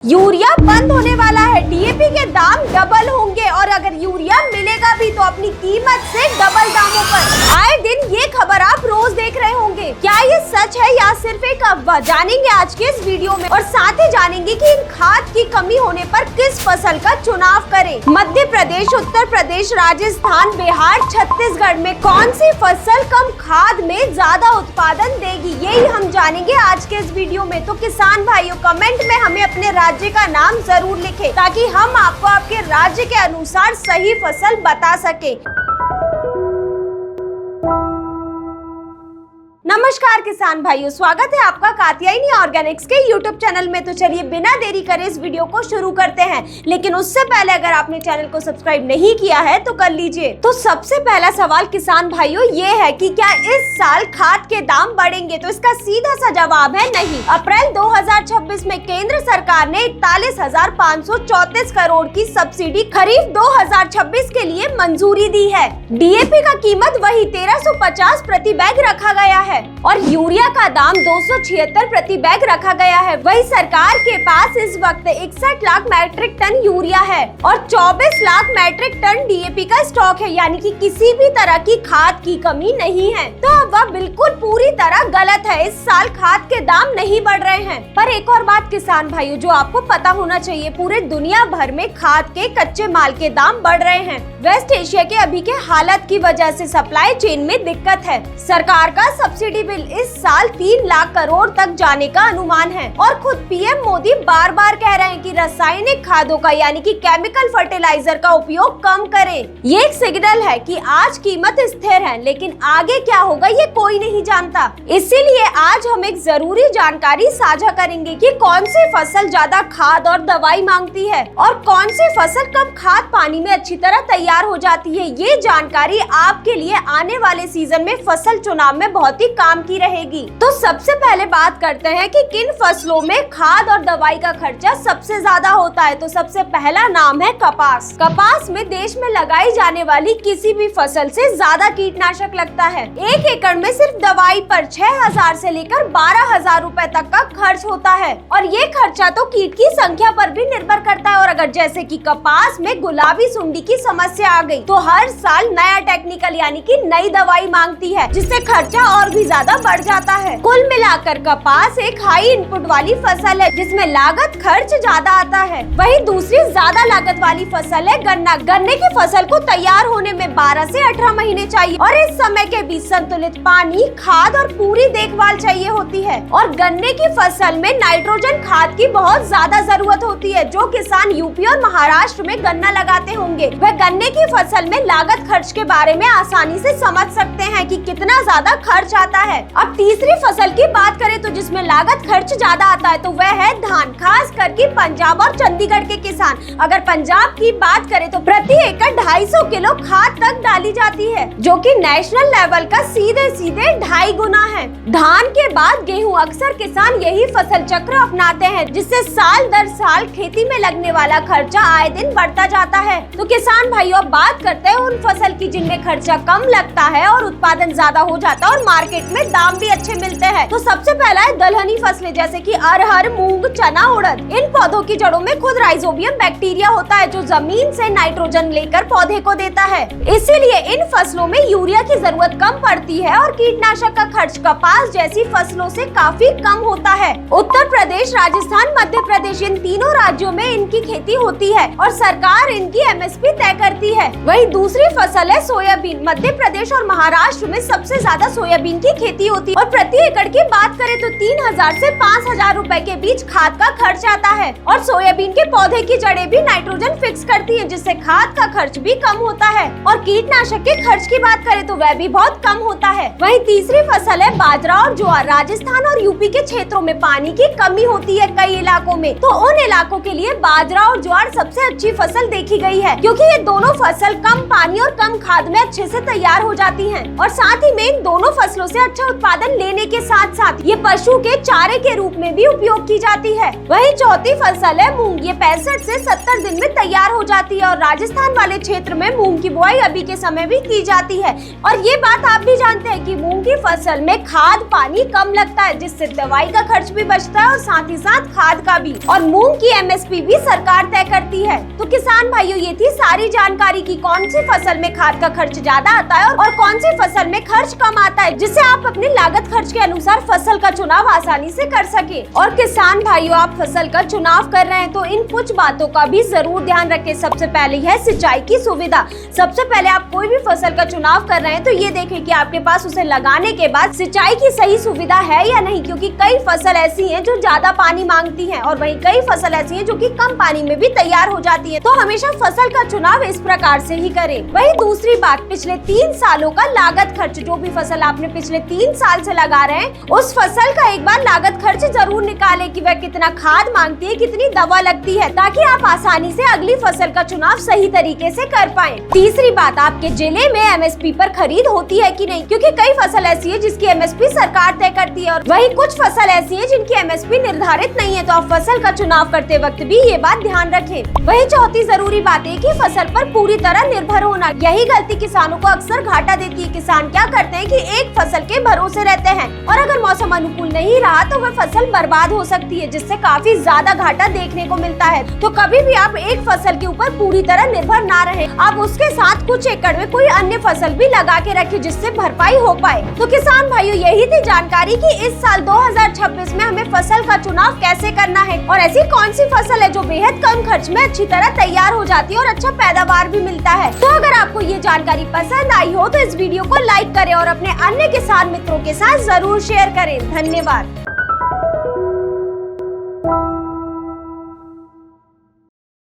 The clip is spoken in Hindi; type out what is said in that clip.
यूरिया बंद होने वाला है, डीएपी के दाम डबल होंगे और अगर यूरिया मिलेगा भी तो अपनी कीमत से डबल दामों पर। आए दिन ये खबर आप रोज देख रहे होंगे। क्या ये सच है या सिर्फ एक अफवाह, जानेंगे आज के इस वीडियो में। और साथ ही जानेंगे कि इन खाद की कमी होने पर किस फसल का चुनाव करें। मध्य प्रदेश, उत्तर प्रदेश, राजस्थान, बिहार, छत्तीसगढ़ में कौन सी फसल कम खाद में ज्यादा उत्पादन देगी, यही हम जानेंगे आज के इस वीडियो में। तो किसान भाइयों, कमेंट में हमें अपने राज्य का नाम जरूर लिखें ताकि हम आपको आपके राज्य के अनुसार सही फसल बता सके। नमस्कार किसान भाइयों, स्वागत है आपका कात्यायनी ऑर्गेनिक्स के यूट्यूब चैनल में। तो चलिए बिना देरी करे इस वीडियो को शुरू करते हैं, लेकिन उससे पहले अगर आपने चैनल को सब्सक्राइब नहीं किया है तो कर लीजिए। तो सबसे पहला सवाल किसान भाइयों ये है कि क्या इस साल खाद के दाम बढ़ेंगे? तो इसका सीधा सा जवाब है नहीं। अप्रैल 2026 में केंद्र सरकार ने 41,534 करोड़ की सब्सिडी खरीफ 2026 के लिए मंजूरी दी है। डीएपी का कीमत वही 1350 प्रति बैग रखा गया है और यूरिया का दाम 276 प्रति बैग रखा गया है। वही सरकार के पास इस वक्त 61 लाख मैट्रिक टन यूरिया है और 24 लाख मैट्रिक टन डीएपी का स्टॉक है, यानी कि किसी भी तरह की खाद की कमी नहीं है। तो अब वह बिल्कुल पूरी तरह गलत है। इस साल खाद के दाम नहीं बढ़ रहे हैं। पर एक और बात किसान भाइयों जो आपको पता होना चाहिए, पूरे दुनिया भर में खाद के कच्चे माल के दाम बढ़ रहे हैं। वेस्ट एशिया के अभी के हालत की वजह से सप्लाई चेन में दिक्कत है। सरकार का सब्सिडी बिल इस साल 3 लाख करोड़ तक जाने का अनुमान है और खुद पीएम मोदी बार बार कह रहे हैं कि रासायनिक खादों का यानी कि केमिकल फर्टिलाइजर का उपयोग कम करें। ये एक सिग्नल है कि आज कीमत स्थिर है, लेकिन आगे क्या होगा ये कोई नहीं जानता। इसीलिए आज हम एक जरूरी जानकारी साझा करेंगे कि कौन सी फसल ज्यादा खाद और दवाई मांगती है और कौन सी फसल कम खाद पानी में अच्छी तरह तैयार हो जाती है। ये जानकारी आपके लिए आने वाले सीजन में फसल चुनाव में बहुत ही काम की रहेगी। तो सबसे पहले बात करते हैं कि किन फसलों में खाद और दवाई का खर्चा सबसे ज्यादा होता है। तो सबसे पहला नाम है कपास। कपास में देश में लगाई जाने वाली किसी भी फसल से ज्यादा कीटनाशक लगता है। 1 एकड़ में सिर्फ दवाई पर 6,000 से लेकर 12,000 रुपए तक का खर्च होता है और ये खर्चा तो कीट की संख्या पर भी निर्भर करता है। और अगर जैसे कि कपास में गुलाबी सुंडी की समस्या आ गई तो हर साल नया टेक्निकल यानी कि नई दवाई मांगती है, जिससे खर्चा और भी ज्यादा बढ़ जाता है। कुल मिलाकर कपास एक हाई इनपुट वाली फसल है जिसमें लागत खर्च ज्यादा आता है। वही दूसरी ज्यादा लागत वाली फसल है गन्ना। गन्ने की फसल को तैयार होने में 12 से 18 महीने चाहिए और इस समय के बीच संतुलित पानी, खाद और पूरी देखभाल चाहिए होती है। और गन्ने की फसल में नाइट्रोजन खाद की बहुत ज्यादा जरूरत होती है। जो किसान यूपी और महाराष्ट्र में गन्ना लगाते होंगे वह गन्ने की फसल में लागत खर्च के बारे में आसानी से समझ सकते हैं कि कितना ज्यादा खर्च आता है। अब तीसरी फसल की बात करें तो जिसमें लागत खर्च ज्यादा आता है तो वह है धान। खास करके पंजाब और चंडीगढ़ के किसान, अगर पंजाब की बात करें तो प्रति एकड़ 250 किलो खाद तक डाली जाती है, जो कि नेशनल लेवल का सीधे 2.5 गुना है। धान के बाद गेहूं। अक्सर किसान यही फसल चक्र अपनाते हैं, जिससे साल दर साल खेती में लगने वाला खर्चा आए दिन बढ़ता जाता है। तो किसान भाइयों, अब बात करते हैं उन फसल की जिनमें खर्चा कम लगता है और उत्पादन ज्यादा हो जाता है और मार्केट में दाम भी अच्छे मिलते हैं। तो सबसे पहला है दलहनी फसलें जैसे कि अरहर, मूंग, चना, उड़द। इन पौधों की जड़ों में खुद राइजोबियम बैक्टीरिया होता है जो जमीन से नाइट्रोजन लेकर पौधे को देता है। इसीलिए इन फसलों में यूरिया की जरूरत कम पड़ती है और कीटनाशक का खर्च कपास जैसी फसलों से काफी कम होता है। उत्तर प्रदेश, राजस्थान, मध्य प्रदेश, इन तीनों राज्यों में इनकी खेती होती है और सरकार इनकी एमएसपी तय करती है। वही दूसरी फसल है सोयाबीन। मध्य प्रदेश और महाराष्ट्र में सबसे ज्यादा सोयाबीन की खेती होती है और प्रति एकड़ की बात करें तो 3,000 से 5,000 रुपए के बीच खाद का खर्च आता है। और सोयाबीन के पौधे की जड़ें भी नाइट्रोजन फिक्स करती हैं, जिससे खाद का खर्च भी कम होता है। और कीटनाशक के खर्च की बात करें तो वह भी बहुत कम होता है। वहीं तीसरी फसल है बाजरा और ज्वार। राजस्थान और यूपी के क्षेत्रों में पानी की कमी होती है कई इलाकों में, तो उन इलाकों के लिए बाजरा और ज्वार सबसे अच्छी फसल देखी गई है, क्योंकि ये दोनों फसल कम पानी और कम खाद में अच्छे से तैयार हो जाती हैं। और साथ ही में इन दोनों फसलों से अच्छा उत्पादन लेने के साथ साथ ये पशु के चारे के रूप में भी उपयोग की जाती है। वही चौथी फसल है मूंग, ये 65 से 70 दिन में तैयार हो जाती है और राजस्थान वाले क्षेत्र में मूंग की बुआई अभी के समय भी की जाती है। और ये बात आप भी जानते हैं कि मूंग की फसल में खाद पानी कम लगता है, जिससे दवाई का खर्च भी बचता है और साथ ही साथ खाद का भी। और मूंग की MSP भी सरकार तय करती है। तो किसान भाइयों, ये थी सारी जानकारी की कौन सी फसल में खाद का खर्च ज्यादा आता है और कौन सी फसल में खर्च कम आता है, जिससे आप अपनी लागत खर्च के अनुसार फसल का चुनाव आसानी से कर सके। और किसान भाइयों, आप फसल का चुनाव कर रहे हैं तो इन कुछ बातों का भी जरूर ध्यान रखें। सबसे पहले है सिंचाई की सुविधा। सबसे पहले आप कोई भी फसल का चुनाव कर रहे हैं तो ये देखें कि आपके पास उसे लगाने के बाद सिंचाई की सही सुविधा है या नहीं, क्योंकि कई फसल ऐसी हैं जो ज्यादा पानी मांगती हैं और वहीं कई फसल ऐसी हैं जो कि कम पानी में भी तैयार हो जाती है। तो हमेशा फसल का चुनाव इस प्रकार से ही करें। वहीं दूसरी बात, पिछले 3 सालों का लागत खर्च, जो भी फसल आपने पिछले 3 साल से लगा रहे हैं उस फसल का एक बार लागत खर्च जरूर निकाले कि वह कितना खाद मांगती है, कितनी दवा लगती है, ताकि आप आसानी से अगली फसल का चुनाव सही तरीके से कर पाएं। तीसरी बात, आपके जिले में MSP पर खरीद होती है कि नहीं, क्योंकि कई फसल ऐसी है जिसकी MSP सरकार तय करती है और वहीं कुछ फसल ऐसी है जिनकी MSP निर्धारित नहीं है। तो आप फसल का चुनाव करते वक्त भी ये बात ध्यान रखें। वहीं चौथी जरूरी बात है कि फसल पर पूरी तरह निर्भर होना। यही गलती किसानों को अक्सर घाटा देती है। किसान क्या करते हैं कि एक फसल के भरोसे रहते हैं और अगर मौसम अनुकूल नहीं रहा तो वह फसल बर्बाद हो सकती है, जिससे काफी ज्यादा घाटा देखने को मिलता है। तो कभी भी आप एक फसल के ऊपर पूरी तरह निर्भर ना रहें। आप उसके साथ कुछ एकड़ में कोई अन्य फसल भी लगा के रखें, जिससे भरपाई हो पाए। तो किसान भाइयों, यही थी जानकारी कि इस साल 2026 में हमें फसल का चुनाव कैसे करना है और ऐसी कौन सी फसल है जो बेहद कम खर्च में अच्छी तरह तैयार हो जाती है और अच्छा पैदावार भी मिलता है। तो अगर आपको ये जानकारी पसंद आई हो तो इस वीडियो को लाइक करें और अपने अन्य किसान मित्रों के साथ जरूर शेयर करें। धन्यवाद।